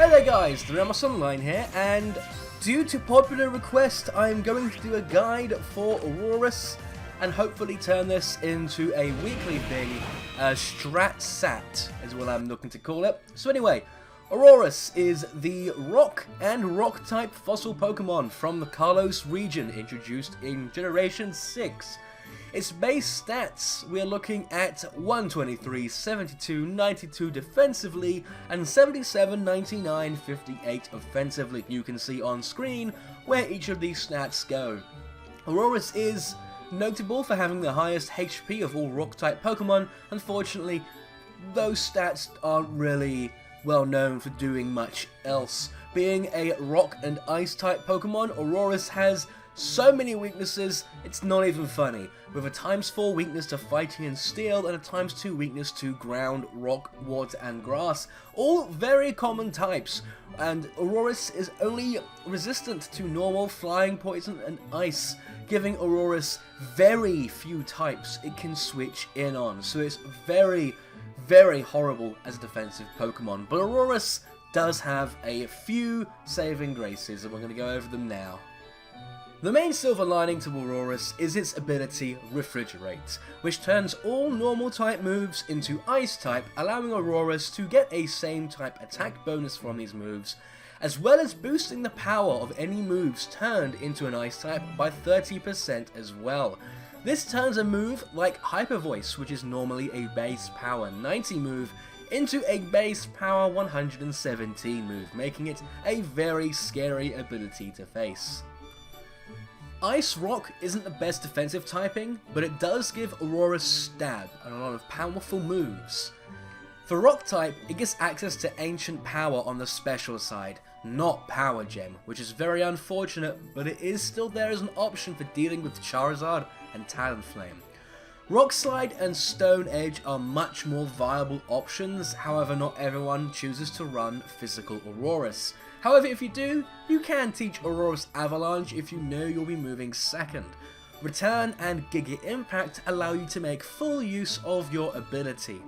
Hey there guys, TheRamosOnline here, and due to popular request I'm going to do a guide for Aurorus and hopefully turn this into a weekly thing. Strat Sat is what I'm looking to call it. So anyway, Aurorus is the rock and rock type fossil Pokemon from the Kalos region, introduced in Generation 6. Its base stats, we're looking at 123, 72, 92 defensively, and 77, 99, 58 offensively. You can see on screen where each of these stats go. Aurorus is notable for having the highest HP of all rock-type Pokemon. Unfortunately, those stats aren't really well known for doing much else. Being a rock and ice-type Pokemon, Aurorus has so many weaknesses, it's not even funny, with a ×4 weakness to fighting and steel and a ×2 weakness to ground, rock, water and grass, all very common types, and Aurorus is only resistant to normal, flying, poison and ice, giving Aurorus very few types it can switch in on, so it's very, very horrible as a defensive Pokemon. But Aurorus does have a few saving graces and we're going to go over them now. The main silver lining to Aurorus is its ability Refrigerate, which turns all normal type moves into ice type, allowing Aurorus to get a same type attack bonus from these moves, as well as boosting the power of any moves turned into an ice type by 30% as well. This turns a move like Hyper Voice, which is normally a base power 90 move, into a base power 117 move, making it a very scary ability to face. Ice Rock isn't the best defensive typing, but it does give Aurorus stab and a lot of powerful moves. For Rock type, it gets access to Ancient Power on the special side, not Power Gem, which is very unfortunate, but it is still there as an option for dealing with Charizard and Talonflame. Rock Slide and Stone Edge are much more viable options, however not everyone chooses to run physical Aurorus. However, if you do, you can teach Aurorus Avalanche if you know you'll be moving second. Return and Giga Impact allow you to make full use of your ability.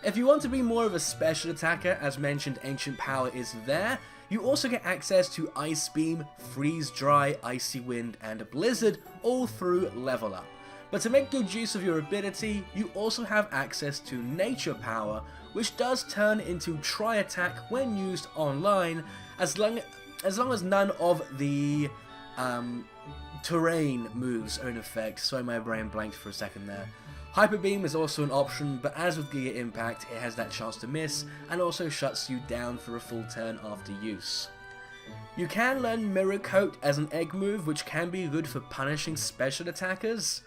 If you want to be more of a special attacker, as mentioned Ancient Power is there, you also get access to Ice Beam, Freeze Dry, Icy Wind and Blizzard all through Level Up. But to make good use of your ability, you also have access to Nature Power, which does turn into Tri-Attack when used online, as long as none of the terrain moves are in effect. Sorry, my brain blanked for a second there. Hyper Beam is also an option, but as with Giga Impact, it has that chance to miss, and also shuts you down for a full turn after use. You can learn Mirror Coat as an egg move, which can be good for punishing special attackers.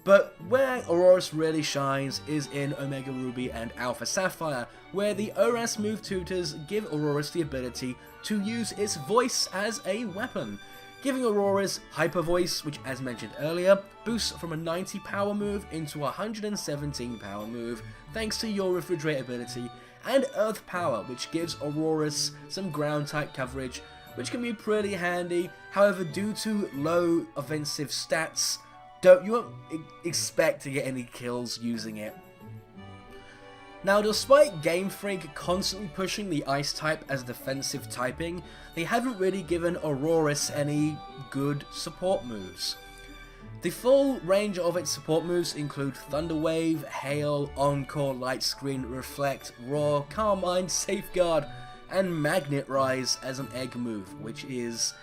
But where Aurorus really shines is in Omega Ruby and Alpha Sapphire, where the ORAS move tutors give Aurorus the ability to use its voice as a weapon, giving Aurorus Hyper Voice, which as mentioned earlier, boosts from a 90 power move into a 117 power move thanks to your Refrigerate ability, and Earth Power, which gives Aurorus some ground type coverage, which can be pretty handy. However, due to low offensive stats, you won't expect to get any kills using it. Now, despite GameFreak constantly pushing the Ice type as defensive typing, they haven't really given Aurorus any good support moves. The full range of its support moves include Thunder Wave, Hail, Encore, Light Screen, Reflect, Roar, Carmine, Safeguard, and Magnet Rise as an egg move, which is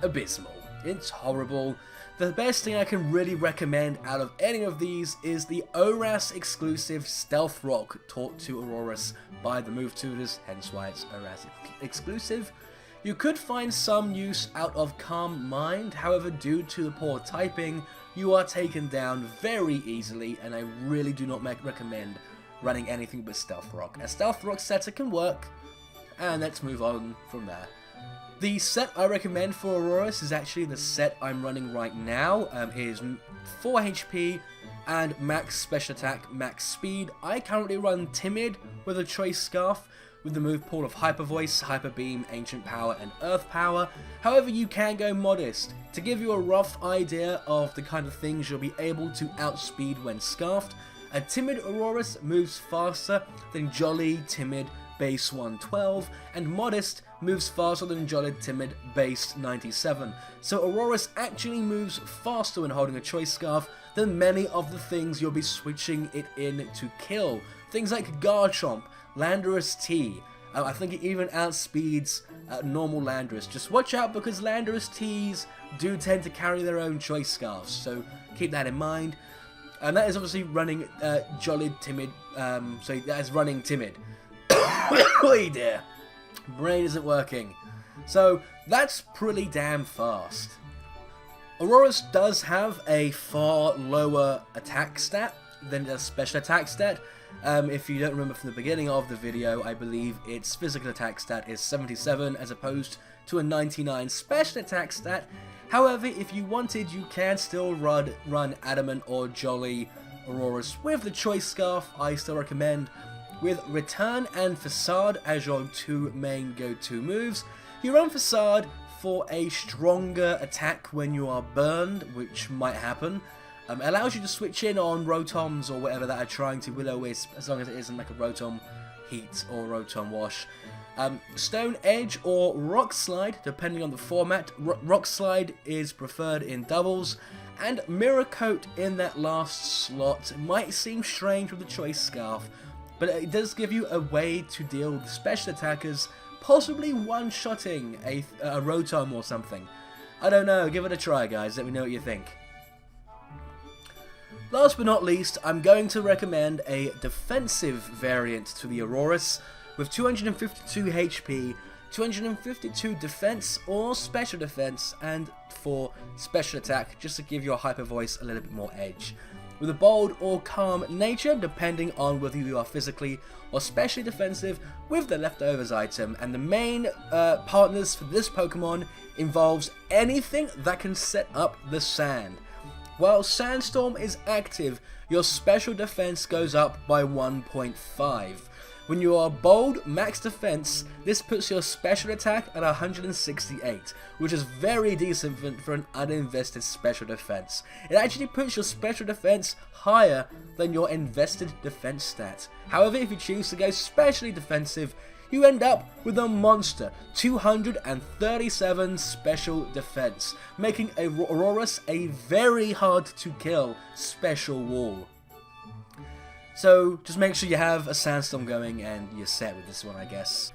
abysmal. It's horrible. The best thing I can really recommend out of any of these is the ORAS exclusive Stealth Rock taught to Aurorus by the move tutors, hence why it's ORAS exclusive. You could find some use out of Calm Mind, however due to the poor typing, you are taken down very easily, and I really do not recommend running anything but Stealth Rock. A Stealth Rock setter can work, and let's move on from there. The set I recommend for Aurorus is actually the set I'm running right now. It is 4 HP and max special attack, max speed. I currently run Timid with a choice scarf with the move pool of Hyper Voice, Hyper Beam, Ancient Power and Earth Power. However, you can go modest. To give you a rough idea of the kind of things you'll be able to outspeed when scarfed, a Timid Aurorus moves faster than Jolly, Timid, base 112, and Modest moves faster than Jolly Timid base 97. So Aurorus actually moves faster when holding a Choice Scarf than many of the things you'll be switching it in to kill. Things like Garchomp, Landorus T. I think it even outspeeds normal Landorus. Just watch out because Landorus Ts do tend to carry their own Choice Scarves, so keep that in mind. And that is obviously running Jolly Timid, so that is running Timid. Oh dear, brain isn't working. So that's pretty damn fast. Aurorus does have a far lower attack stat than a special attack stat. If you don't remember from the beginning of the video, I believe its physical attack stat is 77 as opposed to a 99 special attack stat. However, if you wanted, you can still run Adamant or Jolly Aurorus with the Choice Scarf. I still recommend with Return and Facade as your two main go-to moves. You run Facade for a stronger attack when you are burned, which might happen. Allows you to switch in on Rotoms or whatever that are trying to Will-O-Wisp, as long as it isn't like a Rotom Heat or Rotom Wash. Stone Edge or Rock Slide, depending on the format. Rock Slide is preferred in doubles, and Mirror Coat in that last slot. It might seem strange with the Choice Scarf, but it does give you a way to deal with special attackers, possibly one-shotting a Rotom or something. I don't know, give it a try guys, let me know what you think. Last but not least, I'm going to recommend a defensive variant to the Aurorus with 252 HP, 252 defense or special defense, and 4 special attack, just to give your Hyper Voice a little bit more edge. With a bold or calm nature, depending on whether you are physically or specially defensive with the leftovers item, and the main partners for this Pokemon involves anything that can set up the sand. While Sandstorm is active, your special defense goes up by 1.5. When you are bold max defense, this puts your special attack at 168, which is very decent for an uninvested special defense. It actually puts your special defense higher than your invested defense stat. However, if you choose to go specially defensive, you end up with a monster 237 special defense, making Aurorus a very hard to kill special wall. So just make sure you have a Sandstorm going and you're set with this one, I guess.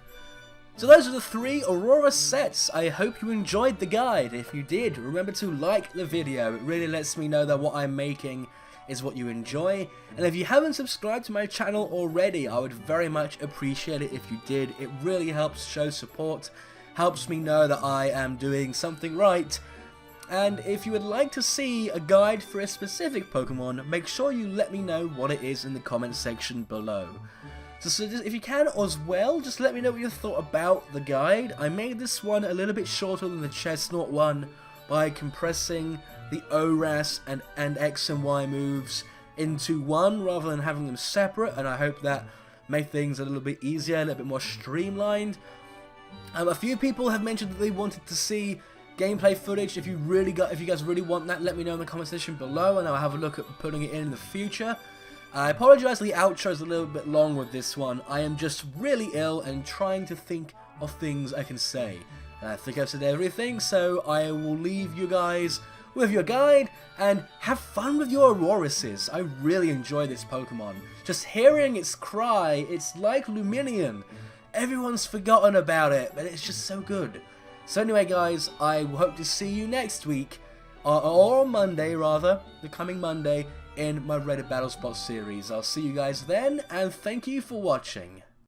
So those are the 3 Aurorus sets. I hope you enjoyed the guide. If you did, remember to like the video. It really lets me know that what I'm making is what you enjoy. And if you haven't subscribed to my channel already, I would very much appreciate it if you did. It really helps show support, helps me know that I am doing something right. And if you would like to see a guide for a specific Pokemon, make sure you let me know what it is in the comment section below. So if you can as well, just let me know what you thought about the guide. I made this one a little bit shorter than the Chestnut one by compressing the ORAS and X and Y moves into one rather than having them separate, and I hope that made things a little bit easier, a little bit more streamlined. A few people have mentioned that they wanted to see gameplay footage. If you guys really want that, let me know in the comment section below and I'll have a look at putting it in the future. I apologise, the outro is a little bit long with this one. I am just really ill and trying to think of things I can say. I think I've said everything, so I will leave you guys with your guide and have fun with your Auroruses. I really enjoy this Pokemon. Just hearing its cry, it's like Luminion. Everyone's forgotten about it, but it's just so good. So anyway guys, I hope to see you next week, or on Monday rather, the coming Monday, in my Reddit Battle Spot series. I'll see you guys then, and thank you for watching.